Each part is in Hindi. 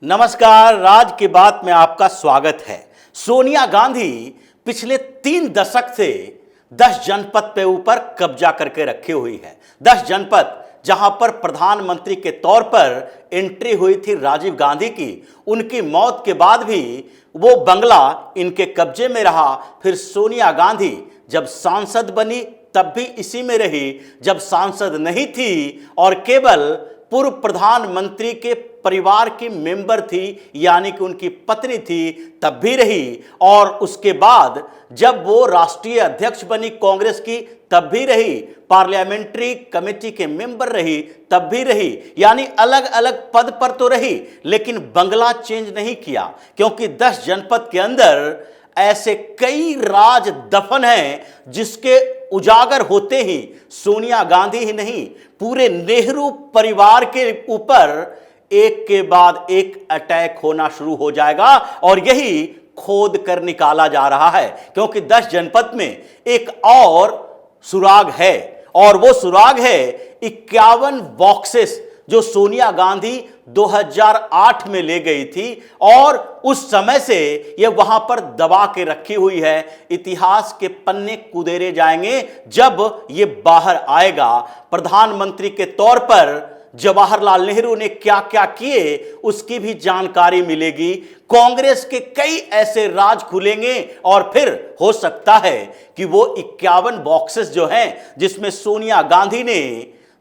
नमस्कार, राज की बात में आपका स्वागत है। सोनिया गांधी पिछले 3 दशक से 10 जनपद पे ऊपर कब्जा करके रखी हुई है। 10 जनपद जहां पर प्रधानमंत्री के तौर पर एंट्री हुई थी राजीव गांधी की, उनकी मौत के बाद भी वो बंगला इनके कब्जे में रहा। फिर सोनिया गांधी जब सांसद बनी तब भी इसी में रही, जब सांसद नहीं थी और केवल पूर्व प्रधानमंत्री के परिवार की मेंबर थी यानी कि उनकी पत्नी थी तब भी रही, और उसके बाद जब वो राष्ट्रीय अध्यक्ष बनी कांग्रेस की तब भी रही, पार्लियामेंट्री कमेटी के मेंबर रही तब भी रही, यानी अलग अलग पद पर तो रही लेकिन बंगला चेंज नहीं किया। क्योंकि 10 जनपद के अंदर ऐसे कई राज दफन हैं जिसके उजागर होते ही सोनिया गांधी ही नहीं, पूरे नेहरू परिवार के ऊपर एक के बाद एक अटैक होना शुरू हो जाएगा। और यही खोद कर निकाला जा रहा है, क्योंकि 10 जनपद में एक और सुराग है, और वो सुराग है 51 बॉक्सेस जो सोनिया गांधी 2008 में ले गई थी और उस समय से ये वहां पर दबा के रखी हुई है। इतिहास के पन्ने कुदेरे जाएंगे जब ये बाहर आएगा। प्रधानमंत्री के तौर पर जवाहरलाल नेहरू ने क्या क्या किए उसकी भी जानकारी मिलेगी। कांग्रेस के कई ऐसे राज खुलेंगे और फिर हो सकता है कि वो 51 बॉक्सेस जो हैं जिसमें सोनिया गांधी ने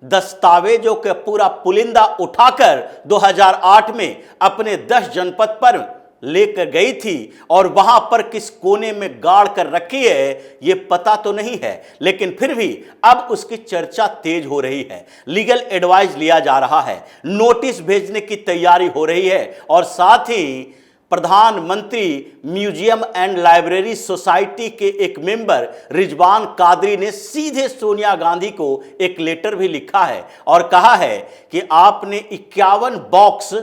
दस्तावेजों के पूरा पुलिंदा उठाकर 2008 में अपने 10 जनपद पर लेकर गई थी और वहां पर किस कोने में गाड़ कर रखी है ये पता तो नहीं है, लेकिन फिर भी अब उसकी चर्चा तेज हो रही है। लीगल एडवाइस लिया जा रहा है, नोटिस भेजने की तैयारी हो रही है, और साथ ही प्रधानमंत्री म्यूजियम एंड लाइब्रेरी सोसाइटी के एक मेंबर रिजवान कादरी ने सीधे सोनिया गांधी को एक लेटर भी लिखा है और कहा है कि आपने 51 बॉक्स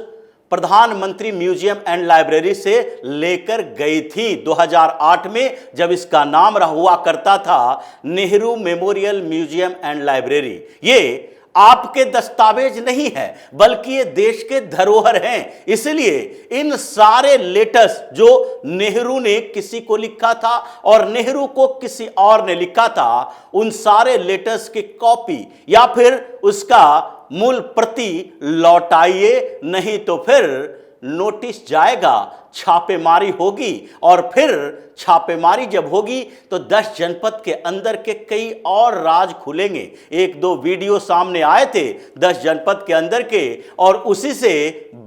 प्रधानमंत्री म्यूजियम एंड लाइब्रेरी से लेकर गई थी 2008 में, जब इसका नाम हुआ करता था Nehru memorial museum and library. ये आपके दस्तावेज नहीं है बल्कि ये देश के धरोहर हैं। इसलिए इन सारे लेटर्स जो नेहरू ने किसी को लिखा था और नेहरू को किसी और ने लिखा था, उन सारे लेटर्स की कॉपी या फिर उसका मूल प्रति लौटाइए, नहीं तो फिर नोटिस जाएगा, छापेमारी होगी, और फिर छापेमारी जब होगी तो 10 जनपद के अंदर के कई और राज खुलेंगे। 1-2 वीडियो सामने आए थे 10 जनपद के अंदर के, और उसी से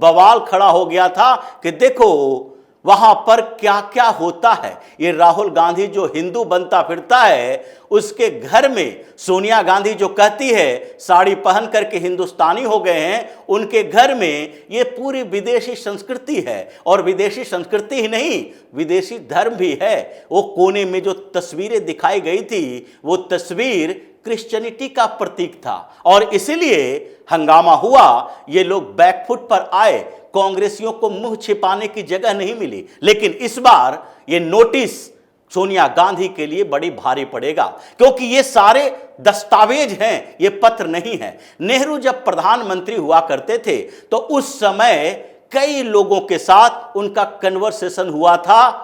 बवाल खड़ा हो गया था कि देखो वहां पर क्या क्या होता है। ये राहुल गांधी जो हिंदू बनता फिरता है, उसके घर में सोनिया गांधी जो कहती है साड़ी पहन करके हिंदुस्तानी हो गए हैं, उनके घर में ये पूरी विदेशी संस्कृति है, और विदेशी संस्कृति ही नहीं विदेशी धर्म भी है। वो कोने में जो तस्वीरें दिखाई गई थी वो तस्वीर क्रिश्चियनिटी का प्रतीक था, और इसीलिए हंगामा हुआ। ये लोग बैकफुट पर आए, कांग्रेसियों को मुंह छिपाने की जगह नहीं मिली। लेकिन इस बार ये नोटिस सोनिया गांधी के लिए बड़ी भारी पड़ेगा, क्योंकि ये सारे दस्तावेज हैं, ये पत्र नहीं है। नेहरू जब प्रधानमंत्री हुआ करते थे तो उस समय कई लोगों के साथ उनका कन्वर्सेशन हुआ था,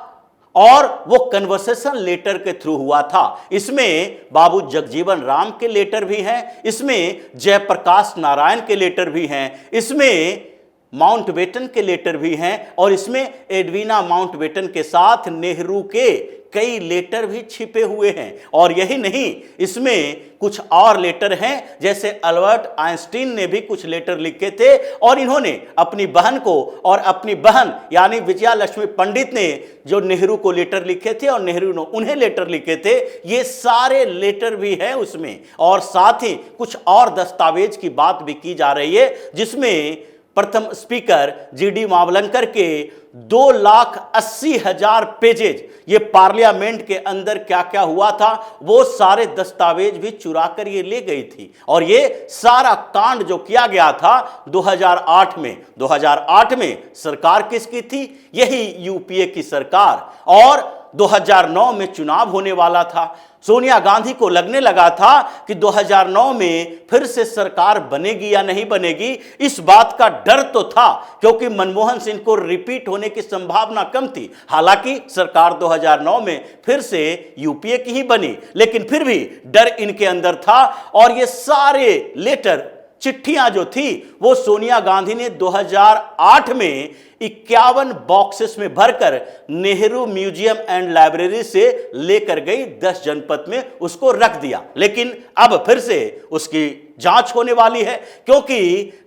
और वो कन्वर्सेशन लेटर के थ्रू हुआ था। इसमें बाबू जगजीवन राम के लेटर भी हैं, इसमें जयप्रकाश नारायण के लेटर भी हैं, इसमें माउंटबेटन के लेटर भी हैं, और इसमें एडवीना माउंटबेटन के साथ नेहरू के कई लेटर भी छिपे हुए हैं। और यही नहीं, इसमें कुछ और लेटर हैं, जैसे अल्बर्ट आइंस्टीन ने भी कुछ लेटर लिखे थे, और इन्होंने अपनी बहन को, और अपनी बहन यानी विजया लक्ष्मी पंडित ने जो नेहरू को लेटर लिखे थे और नेहरू ने उन्हें लेटर लिखे थे, ये सारे लेटर भी हैं उसमें। और साथ ही कुछ और दस्तावेज की बात भी की जा रही है, जिसमें प्रथम स्पीकर जीडी मावलंकर के 2,80,000 पेजेज, ये पार्लियामेंट के अंदर क्या क्या हुआ था वो सारे दस्तावेज भी चुरा कर ये ले गई थी। और ये सारा कांड जो किया गया था 2008 में सरकार किसकी थी? यही यूपीए की सरकार। और 2009 में चुनाव होने वाला था, सोनिया गांधी को लगने लगा था कि 2009 में फिर से सरकार बनेगी या नहीं बनेगी। इस बात का डर तो था क्योंकि मनमोहन सिंह को रिपीट होने की संभावना कम थी। हालांकि सरकार 2009 में फिर से यूपीए की ही बनी, लेकिन फिर भी डर इनके अंदर था। और ये सारे लेटर, चिट्ठियां जो थी वो सोनिया गांधी ने 2008 में 51 बॉक्सेस में भरकर नेहरू म्यूजियम एंड लाइब्रेरी से लेकर गई, 10 जनपद में उसको रख दिया। लेकिन अब फिर से उसकी जांच होने वाली है क्योंकि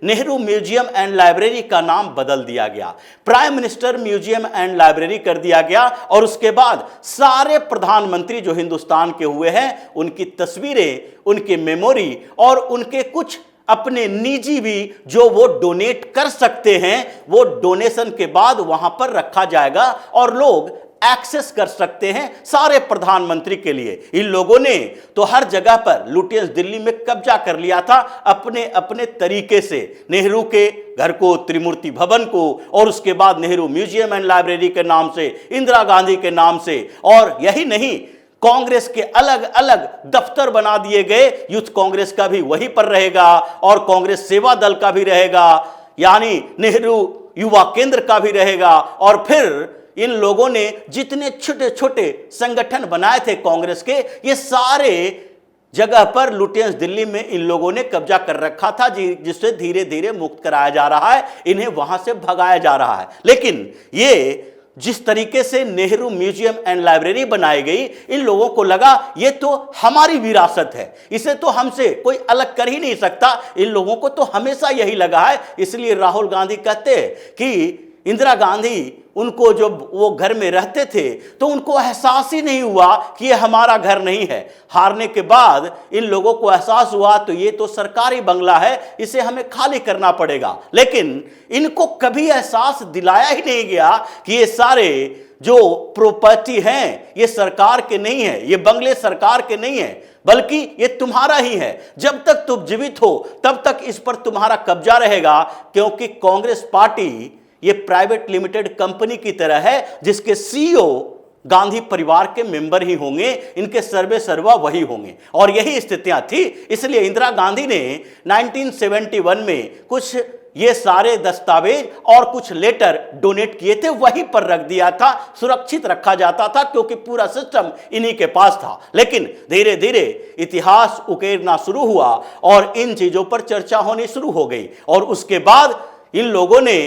नेहरू म्यूजियम एंड लाइब्रेरी का नाम बदल दिया गया, prime minister museum and library कर दिया गया। और उसके बाद सारे प्रधानमंत्री जो हिंदुस्तान के हुए हैं उनकी तस्वीरें, उनकी मेमोरी और उनके कुछ अपने निजी भी जो वो डोनेट कर सकते हैं, वो डोनेशन के बाद वहां पर रखा जाएगा और लोग एक्सेस कर सकते हैं सारे प्रधानमंत्री के लिए। इन लोगों ने तो हर जगह पर लुटियंस दिल्ली में कब्जा कर लिया था अपने अपने तरीके से, नेहरू के घर को, त्रिमूर्ति भवन को, और उसके बाद नेहरू म्यूजियम एंड लाइब्रेरी के नाम से, इंदिरा गांधी के नाम से। और यही नहीं, कांग्रेस के अलग अलग दफ्तर बना दिए गए, यूथ कांग्रेस का भी वहीं पर रहेगा और कांग्रेस सेवा दल का भी रहेगा, यानी नेहरू युवा केंद्र का भी रहेगा। और फिर इन लोगों ने जितने छोटे छोटे संगठन बनाए थे कांग्रेस के, ये सारे जगह पर लुटियंस दिल्ली में इन लोगों ने कब्जा कर रखा था, जिससे धीरे धीरे मुक्त कराया जा रहा है, इन्हें वहां से भगाया जा रहा है। लेकिन ये जिस तरीके से नेहरू म्यूजियम एंड लाइब्रेरी बनाई गई, इन लोगों को लगा ये तो हमारी विरासत है, इसे तो हमसे कोई अलग कर ही नहीं सकता। इन लोगों को तो हमेशा यही लगा है। इसलिए राहुल गांधी कहते हैं कि इंदिरा गांधी उनको जब वो घर में रहते थे तो उनको एहसास ही नहीं हुआ कि ये हमारा घर नहीं है। हारने के बाद इन लोगों को एहसास हुआ तो ये तो सरकारी बंगला है, इसे हमें खाली करना पड़ेगा। लेकिन इनको कभी एहसास दिलाया ही नहीं गया कि ये सारे जो प्रॉपर्टी हैं ये सरकार के नहीं है, ये बंगले सरकार के नहीं है, बल्कि ये तुम्हारा ही है। जब तक तुम जीवित हो तब तक इस पर तुम्हारा कब्जा रहेगा, क्योंकि कांग्रेस पार्टी ये प्राइवेट लिमिटेड कंपनी की तरह है जिसके सीईओ गांधी परिवार के मेंबर ही होंगे, इनके सर्वे सर्वा वही होंगे। और यही स्थितियां थी। इसलिए इंदिरा गांधी ने 1971 में कुछ ये सारे दस्तावेज और कुछ लेटर डोनेट किए थे, वहीं पर रख दिया था, सुरक्षित रखा जाता था क्योंकि पूरा सिस्टम इन्हीं के पास था। लेकिन धीरे धीरे इतिहास उकेरना शुरू हुआ और इन चीजों पर चर्चा होनी शुरू हो गई। और उसके बाद इन लोगों ने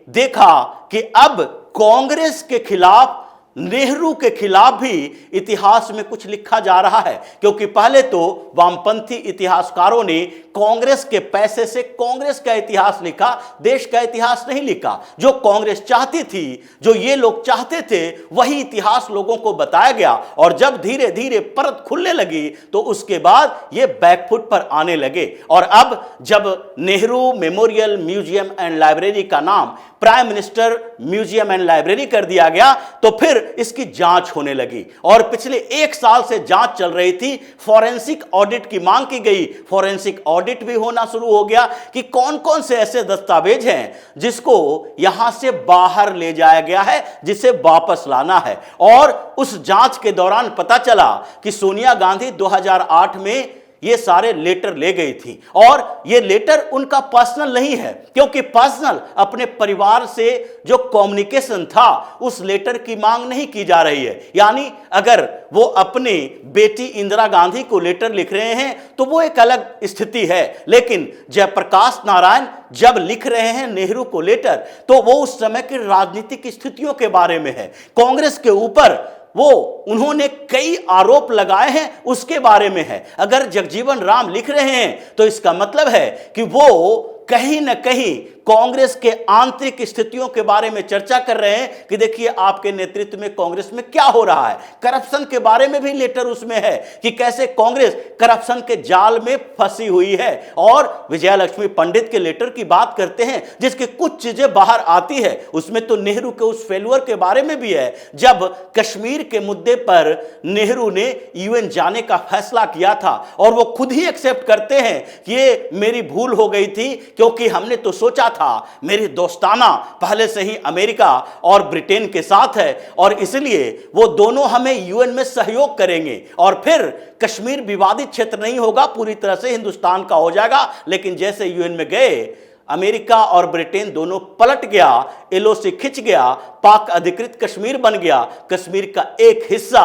देखा कि अब कांग्रेस के खिलाफ, नेहरू के खिलाफ भी इतिहास में कुछ लिखा जा रहा है, क्योंकि पहले तो वामपंथी इतिहासकारों ने कांग्रेस के पैसे से कांग्रेस का इतिहास लिखा, देश का इतिहास नहीं लिखा। जो कांग्रेस चाहती थी, जो ये लोग चाहते थे, वही इतिहास लोगों को बताया गया। और जब धीरे धीरे परत खुलने लगी तो उसके बाद ये बैकफुट पर आने लगे। और अब जब Nehru memorial museum and library का नाम prime minister museum and library कर दिया गया तो फिर इसकी जांच होने लगी। और पिछले 1 साल से जांच चल रही थी, फॉरेंसिक ऑडिट की मांग की गई, फॉरेंसिक ऑडिट भी होना शुरू हो गया कि कौन कौन से ऐसे दस्तावेज हैं जिसको यहां से बाहर ले जाया गया है, जिसे वापस लाना है। और उस जांच के दौरान पता चला कि सोनिया गांधी 2008 में ये सारे लेटर ले गई थी। और ये लेटर उनका पर्सनल नहीं है, क्योंकि पर्सनल अपने परिवार से जो कम्युनिकेशन था उस लेटर की मांग नहीं की जा रही है। यानी अगर वो अपनी बेटी इंदिरा गांधी को लेटर लिख रहे हैं तो वो एक अलग स्थिति है, लेकिन जयप्रकाश नारायण जब लिख रहे हैं नेहरू को लेटर तो वो उस समय की राजनीतिक स्थितियों के बारे में है। कांग्रेस के ऊपर वो उन्होंने कई आरोप लगाए हैं, उसके बारे में है। अगर जगजीवन राम लिख रहे हैं तो इसका मतलब है कि वो कहीं ना कहीं कांग्रेस के आंतरिक स्थितियों के बारे में चर्चा कर रहे हैं कि देखिए आपके नेतृत्व में कांग्रेस में क्या हो रहा है। करप्शन के बारे में भी लेटर उसमें है कि कैसे कांग्रेस करप्शन के जाल में फंसी हुई है। और विजयलक्ष्मी पंडित के लेटर की बात करते हैं जिसकी कुछ चीजें बाहर आती है, उसमें तो नेहरू के उस फेल्यूर के बारे में भी है। जब कश्मीर के मुद्दे पर नेहरू ने यूएन जाने का फैसला किया था और वो खुद ही एक्सेप्ट करते हैं कि ये मेरी भूल हो गई थी, क्योंकि हमने तो सोचा था मेरी दोस्ताना पहले से ही अमेरिका और ब्रिटेन के साथ है और इसलिए वो दोनों हमें यूएन में सहयोग करेंगे और फिर कश्मीर विवादित क्षेत्र नहीं होगा, पूरी तरह से हिंदुस्तान का हो जाएगा। लेकिन जैसे यूएन में गए, अमेरिका और ब्रिटेन दोनों पलट गया, एलओसी खिंच गया, पाक अधिकृत कश्मीर बन गया, कश्मीर का एक हिस्सा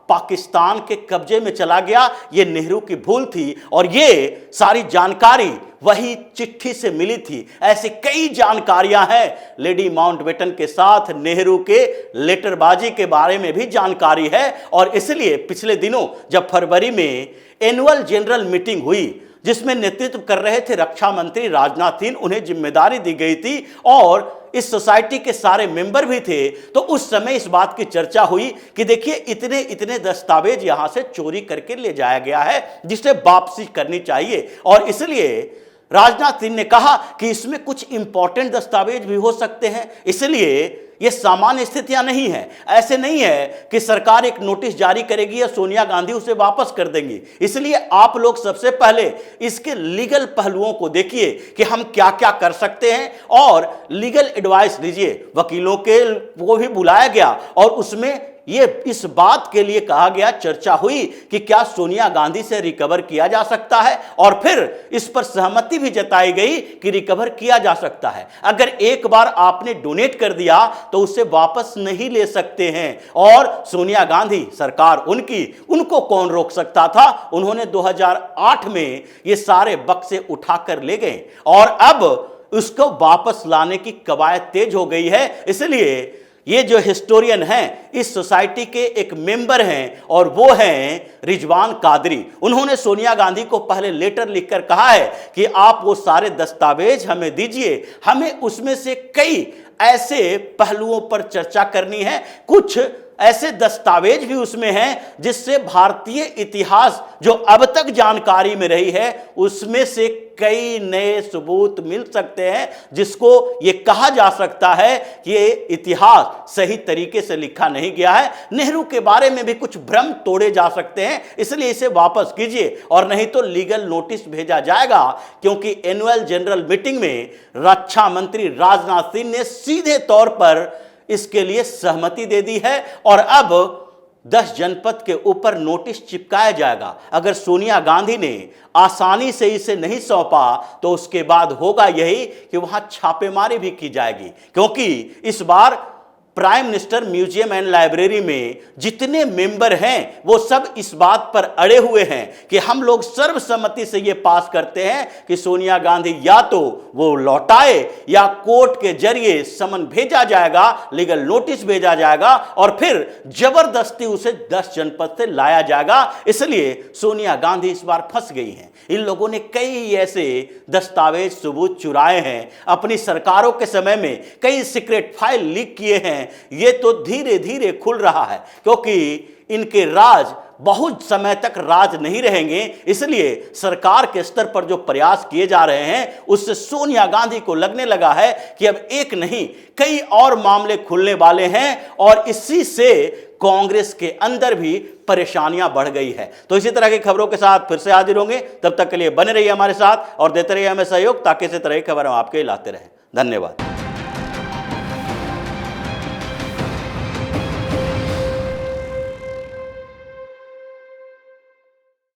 पाकिस्तान के कब्जे में चला गया। यह नेहरू की भूल थी और यह सारी जानकारी वही चिट्ठी से मिली थी। ऐसी कई जानकारियां हैं। लेडी माउंटबेटन के साथ नेहरू के लेटरबाजी के बारे में भी जानकारी है और इसलिए पिछले दिनों जब फरवरी में एनुअल जनरल मीटिंग हुई जिसमें नेतृत्व कर रहे थे रक्षा मंत्री राजनाथ सिंह, उन्हें जिम्मेदारी दी गई थी और इस सोसाइटी के सारे मेंबर भी थे, तो उस समय इस बात की चर्चा हुई कि देखिए इतने इतने दस्तावेज यहां से चोरी करके ले जाया गया है जिसे वापसी करनी चाहिए। और इसलिए राजनाथ सिंह ने कहा कि इसमें कुछ इंपॉर्टेंट दस्तावेज भी हो सकते हैं, इसलिए यह सामान्य स्थितियां नहीं है। ऐसे नहीं है कि सरकार एक नोटिस जारी करेगी या सोनिया गांधी उसे वापस कर देंगी। इसलिए आप लोग सबसे पहले इसके लीगल पहलुओं को देखिए कि हम क्या क्या कर सकते हैं और लीगल एडवाइस लीजिए। वकीलों के वो भी बुलाया गया और उसमें ये इस बात के लिए कहा गया, चर्चा हुई कि क्या सोनिया गांधी से रिकवर किया जा सकता है और फिर इस पर सहमति भी जताई गई कि रिकवर किया जा सकता है। अगर एक बार आपने डोनेट कर दिया तो उसे वापस नहीं ले सकते हैं और सोनिया गांधी सरकार उनको कौन रोक सकता था। उन्होंने 2008 में ये सारे बक्से उठाकर ले गए और अब उसको वापस लाने की कवायद तेज हो गई है। इसलिए ये जो हिस्टोरियन हैं इस सोसाइटी के एक मेंबर हैं और वो हैं रिजवान कादरी। उन्होंने सोनिया गांधी को पहले लेटर लिखकर कहा है कि आप वो सारे दस्तावेज हमें दीजिए, हमें उसमें से कई ऐसे पहलुओं पर चर्चा करनी है। कुछ ऐसे दस्तावेज भी उसमें हैं जिससे भारतीय इतिहास जो अब तक जानकारी में रही है उसमें से कई नए सबूत मिल सकते हैं, जिसको ये कहा जा सकता है कि ये इतिहास सही तरीके से लिखा नहीं गया है। नेहरू के बारे में भी कुछ भ्रम तोड़े जा सकते हैं, इसलिए इसे वापस कीजिए और नहीं तो लीगल नोटिस भेजा जाएगा। क्योंकि एनुअल जनरल मीटिंग में रक्षा मंत्री राजनाथ सिंह ने सीधे तौर पर इसके लिए सहमति दे दी है और अब 10 जनपद के ऊपर नोटिस चिपकाया जाएगा। अगर सोनिया गांधी ने आसानी से इसे नहीं सौंपा तो उसके बाद होगा यही कि वहां छापेमारी भी की जाएगी, क्योंकि इस बार prime minister museum and library में जितने मेंबर हैं वो सब इस बात पर अड़े हुए हैं कि हम लोग सर्वसम्मति से ये पास करते हैं कि सोनिया गांधी या तो वो लौटाए या कोर्ट के जरिए समन भेजा जाएगा, लीगल नोटिस भेजा जाएगा और फिर जबरदस्ती उसे 10 जनपद से लाया जाएगा। इसलिए सोनिया गांधी इस बार फंस गई हैं। इन लोगों ने कई ऐसे दस्तावेज सबूत चुराए हैं, अपनी सरकारों के समय में कई सीक्रेट फाइल लीक किए हैं। ये तो धीरे धीरे खुल रहा है क्योंकि इनके राज बहुत समय तक राज नहीं रहेंगे। इसलिए सरकार के स्तर पर जो प्रयास किए जा रहे हैं उससे सोनिया गांधी को लगने लगा है कि अब एक नहीं कई और मामले खुलने वाले हैं और इसी से कांग्रेस के अंदर भी परेशानियां बढ़ गई है। तो इसी तरह की खबरों के साथ फिर से हाजिर होंगे, तब तक के लिए बने रहिए हमारे साथ और देते रहिए हमें सहयोग ताकि इसी तरह की खबर हम आपके लाते रहें। धन्यवाद।